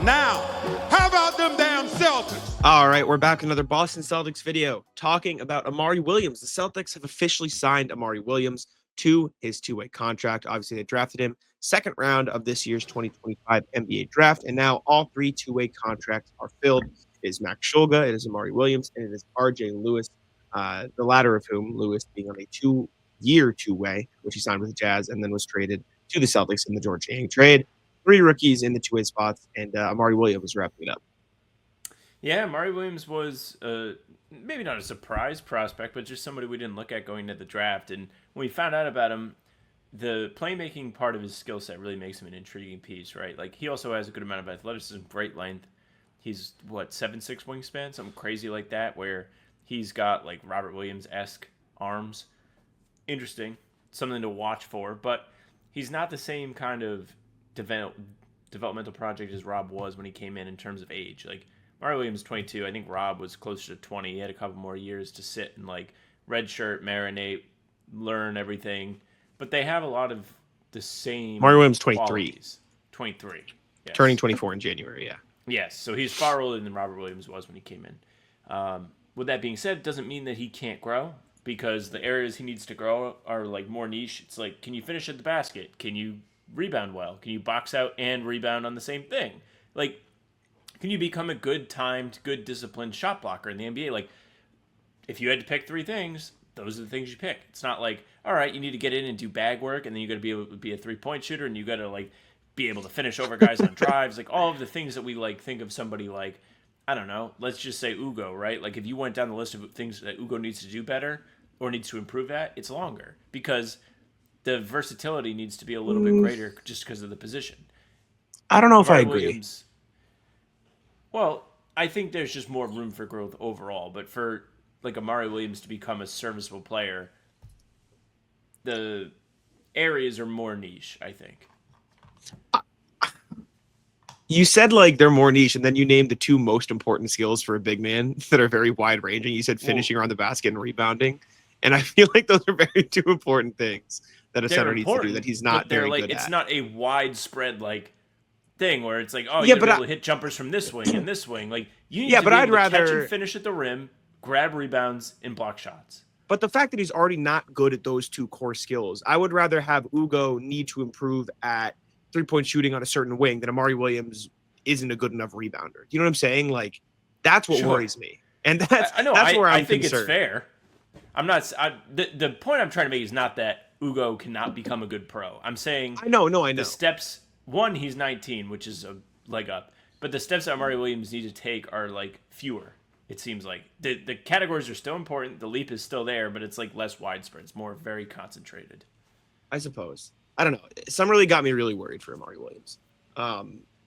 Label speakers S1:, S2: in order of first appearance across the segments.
S1: Now, how about them damn Celtics?
S2: All right, we're back with another Boston Celtics video talking about Amari Williams. The Celtics have officially signed Amari Williams to his two-way contract. Obviously, they drafted him second round of this year's 2025 NBA draft, and now all three two-way contracts are filled. It is Max Shulga, it is Amari Williams, and it is RJ Lewis, the latter of whom, Lewis, being on a two-year two-way, which he signed with the Jazz and then was traded to the Celtics in the George Niang trade. Three rookies in the two-way spots, and Amari Williams was wrapping it up.
S3: Yeah, Amari Williams was maybe not a surprise prospect, but just somebody we didn't look at going into the draft. And when we found out about him, the playmaking part of his skill set really makes him an intriguing piece, right? Like he also has a good amount of athleticism, great length. He's 7'6" wingspan, something crazy like that, where he's got like Robert Williams-esque arms. Interesting, something to watch for, but he's not the same kind of developmental project as Rob was when he came in terms of age. Like Amari Williams 22. I think Rob was closer to 20. He had a couple more years to sit and like redshirt, marinate, learn everything. But they have a lot of the same.
S2: Amari Williams 23.
S3: Qualities. 23. Yes.
S2: Turning 24 in January, yeah.
S3: Yes, so he's far older than Robert Williams was when he came in. With that being said, doesn't mean that he can't grow, because the areas he needs to grow are like more niche. It's like, can you finish at the basket? Can you rebound well? Can you box out and rebound on the same thing? Like, can you become a good timed, good disciplined shot blocker in the NBA? Like, if you had to pick three things, those are the things you pick. It's not like, all right, you need to get in and do bag work, and then you got to be able to be a 3-point shooter, and you got to like be able to finish over guys on drives. Like all of the things that we like think of somebody like, I don't know, let's just say Ugo, right? Like if you went down the list of things that Ugo needs to do better or needs to improve at, it's longer because the versatility needs to be a little bit greater just because of the position.
S2: I don't know if
S3: Amari
S2: I agree.
S3: Williams, well, I think there's just more room for growth overall, but for like Amari Williams to become a serviceable player, the areas are more niche, I think.
S2: You said like they're more niche, and then you named the two most important skills for a big man that are very wide ranging. You said finishing around the basket and rebounding, and I feel like those are very two important things that a center needs to do that he's not very
S3: like,
S2: good
S3: it's
S2: at.
S3: It's not a widespread like thing where it's like, oh, you gotta be able to hit jumpers from this wing and this wing. Like you need to be able to catch and finish at the rim, grab rebounds, and block shots.
S2: But the fact that he's already not good at those two core skills, I would rather have Ugo need to improve at 3-point shooting on a certain wing than Amari Williams isn't a good enough rebounder. You know what I'm saying? Like, that's what worries me. And that's where I think
S3: concerned. It's fair. I'm not. The point I'm trying to make is not that Ugo cannot become a good pro. I'm saying
S2: I know.
S3: The steps. One, he's 19, which is a leg up. But the steps that Amari Williams need to take are like fewer. It seems like the categories are still important. The leap is still there, but it's like less widespread. It's more very concentrated.
S2: I suppose. I don't know. Summer League got me really worried for Amari Williams.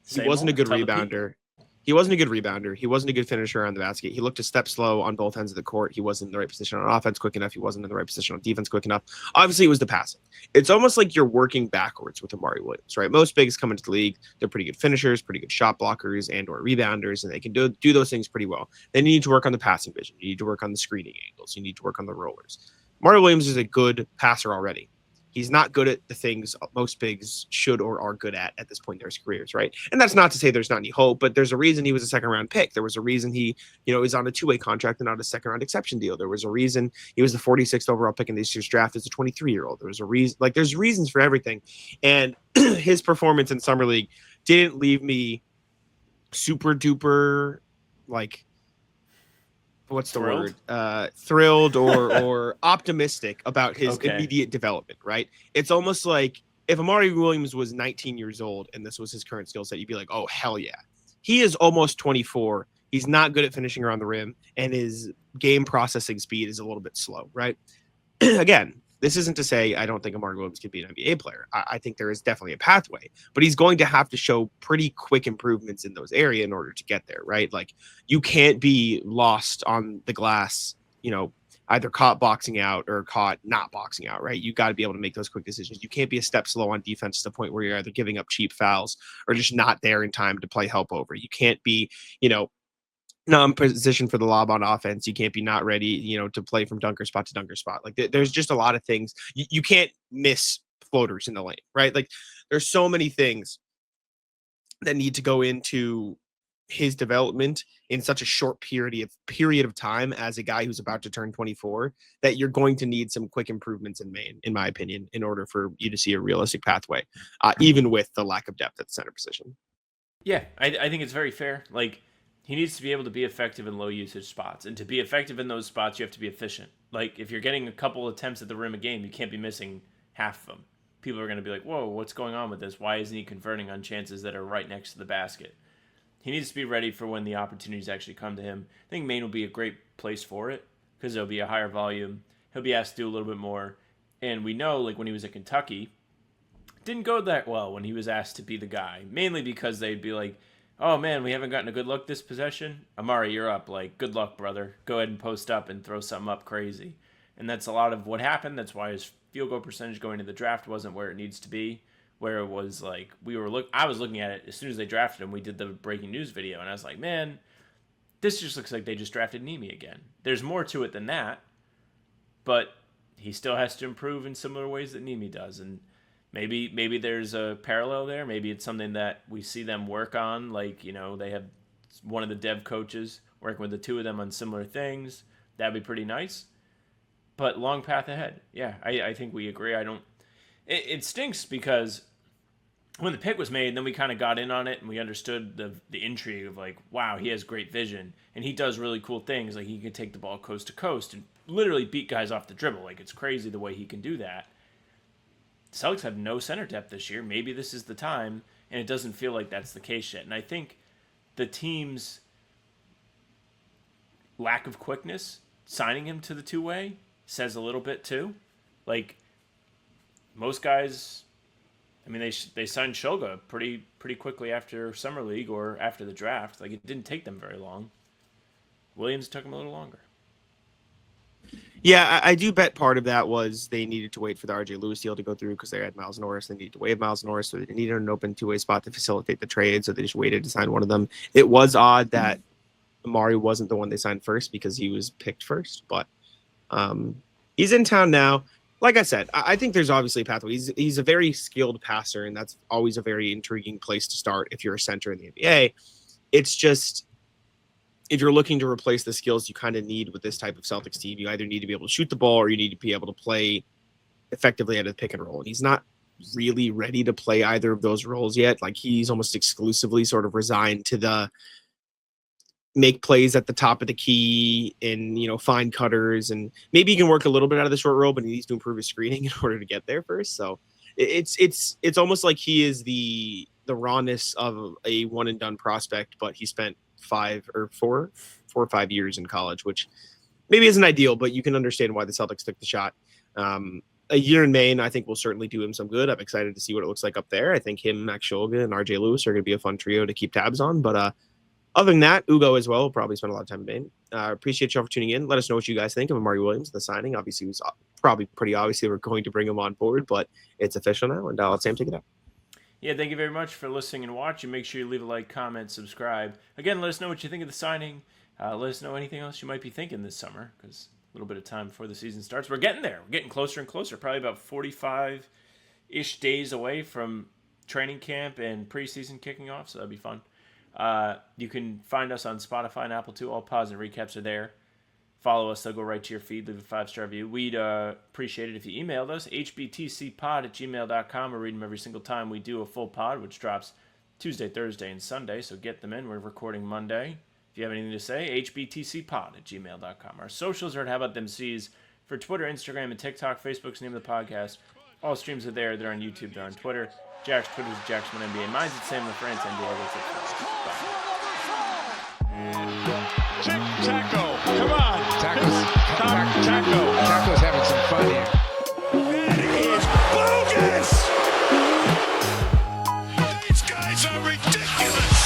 S2: He wasn't a good rebounder. He wasn't a good rebounder. He wasn't a good finisher on the basket. He looked a step slow on both ends of the court. He wasn't in the right position on offense quick enough. He wasn't in the right position on defense quick enough. Obviously, it was the passing. It's almost like you're working backwards with Amari Williams, right? Most bigs come into the league. They're pretty good finishers, pretty good shot blockers, and or rebounders, and they can do those things pretty well. Then you need to work on the passing vision. You need to work on the screening angles. You need to work on the rollers. Amari Williams is a good passer already. He's not good at the things most bigs should or are good at this point in their careers, right? And that's not to say there's not any hope, but there's a reason he was a second-round pick. There was a reason he, is on a two-way contract and not a second-round exception deal. There was a reason he was the 46th overall pick in this year's draft as a 23-year-old. There was a reason, like there's reasons for everything. And his performance in Summer League didn't leave me super duper, like, what's the word? Thrilled or optimistic about his immediate development, right? It's almost like if Amari Williams was 19 years old and this was his current skill set, you'd be like, oh, hell yeah. He is almost 24. He's not good at finishing around the rim, and his game processing speed is a little bit slow, right? Again, this isn't to say I don't think Amari Williams could be an NBA player. I think there is definitely a pathway, but he's going to have to show pretty quick improvements in those areas in order to get there, right? Like you can't be lost on the glass, either caught boxing out or caught not boxing out, right? You got to be able to make those quick decisions. You can't be a step slow on defense to the point where you're either giving up cheap fouls or just not there in time to play help over. You can't be, not in position for the lob on offense. You can't be not ready, to play from dunker spot to dunker spot. Like there's just a lot of things. You can't miss floaters in the lane, right? Like there's so many things that need to go into his development in such a short period of time as a guy who's about to turn 24, that you're going to need some quick improvements in Maine, in my opinion, in order for you to see a realistic pathway, even with the lack of depth at the center position.
S3: Yeah, I think it's very fair. Like, he needs to be able to be effective in low usage spots, and to be effective in those spots, you have to be efficient. Like, if you're getting a couple attempts at the rim a game, you can't be missing half of them. People are going to be like, whoa, what's going on with this? Why isn't he converting on chances that are right next to the basket? He needs to be ready for when the opportunities actually come to him. I think Maine will be a great place for it because there'll be a higher volume. He'll be asked to do a little bit more. And we know, like, when he was at Kentucky, it didn't go that well when he was asked to be the guy, mainly because they'd be like, oh, man, we haven't gotten a good look this possession. Amari, you're up. Like, good luck, brother. Go ahead and post up and throw something up crazy. And that's a lot of what happened. That's why his field goal percentage going to the draft wasn't where it needs to be. Where it was like I was looking at it as soon as they drafted him. We did the breaking news video, and I was like, man, this just looks like they just drafted Nemi again. There's more to it than that, but he still has to improve in similar ways that Nemi does, and maybe there's a parallel there. Maybe it's something that we see them work on. Like, you know, they have one of the dev coaches working with the two of them on similar things. That'd be pretty nice. But long path ahead. Yeah, I think we agree. It stinks because when the pick was made, then we kind of got in on it and we understood the intrigue of like, wow, he has great vision and he does really cool things. Like, he can take the ball coast to coast and literally beat guys off the dribble. Like, it's crazy the way he can do that. The Celtics have no center depth this year. Maybe this is the time, and it doesn't feel like that's the case yet. And I think the team's lack of quickness, signing him to the two-way, says a little bit too. Like, most guys, I mean, they signed Shoga pretty quickly after Summer League or after the draft. Like, it didn't take them very long. Williams took him a little longer.
S2: Yeah, I do bet part of that was they needed to wait for the RJ Lewis deal to go through because they had Miles Norris. They needed to waive Miles Norris, so they needed an open two-way spot to facilitate the trade, so they just waited to sign one of them. It was odd that Amari wasn't the one they signed first because he was picked first, but he's in town now. Like I said, I think there's obviously a pathway. He's a very skilled passer, and that's always a very intriguing place to start if you're a center in the NBA. It's just, if you're looking to replace the skills you kind of need with this type of Celtics team, you either need to be able to shoot the ball or you need to be able to play effectively at a pick and roll. And he's not really ready to play either of those roles yet. Like, he's almost exclusively sort of resigned to the make plays at the top of the key and, you know, find cutters, and maybe he can work a little bit out of the short roll, but he needs to improve his screening in order to get there first. So it's almost like he is the rawness of a one and done prospect, but he spent 4 or 5 years in college, which maybe isn't ideal, but you can understand why the Celtics took the shot. A year in Maine, I think, will certainly do him some good. I'm excited to see what it looks like up there. I think him, Max Shulga, and RJ Lewis are going to be a fun trio to keep tabs on. But other than that, Ugo as well will probably spend a lot of time in Maine. Appreciate y'all for tuning in. Let us know what you guys think of Amari Williams, the signing. Obviously, it was probably pretty obvious they were going to bring him on board, but it's official now. And let Sam take it out.
S3: Yeah, thank you very much for listening and watching. Make sure you leave a like, comment, subscribe. Again, let us know what you think of the signing. Let us know anything else you might be thinking this summer, because a little bit of time before the season starts. We're getting there. We're getting closer and closer. Probably about 45-ish days away from training camp and preseason kicking off, so that'll be fun. You can find us on Spotify and Apple too. All pods and recaps are there. Follow us. They'll go right to your feed. Leave a 5-star review. We'd appreciate it if you emailed us, hbtcpod@gmail.com. We read them every single time we do a full pod, which drops Tuesday, Thursday, and Sunday. So get them in. We're recording Monday. If you have anything to say, hbtcpod@gmail.com. Our socials are at How About Them C's for Twitter, Instagram, and TikTok. Facebook's the name of the podcast. All streams are there. They're on YouTube. They're on Twitter. Jack's Twitter is Jackson1NBA. Mine's at Sam LaFrance, NBA. That's it for us.
S1: Taco, come on.
S4: Taco's having some fun here.
S1: That is bogus. These guys are ridiculous.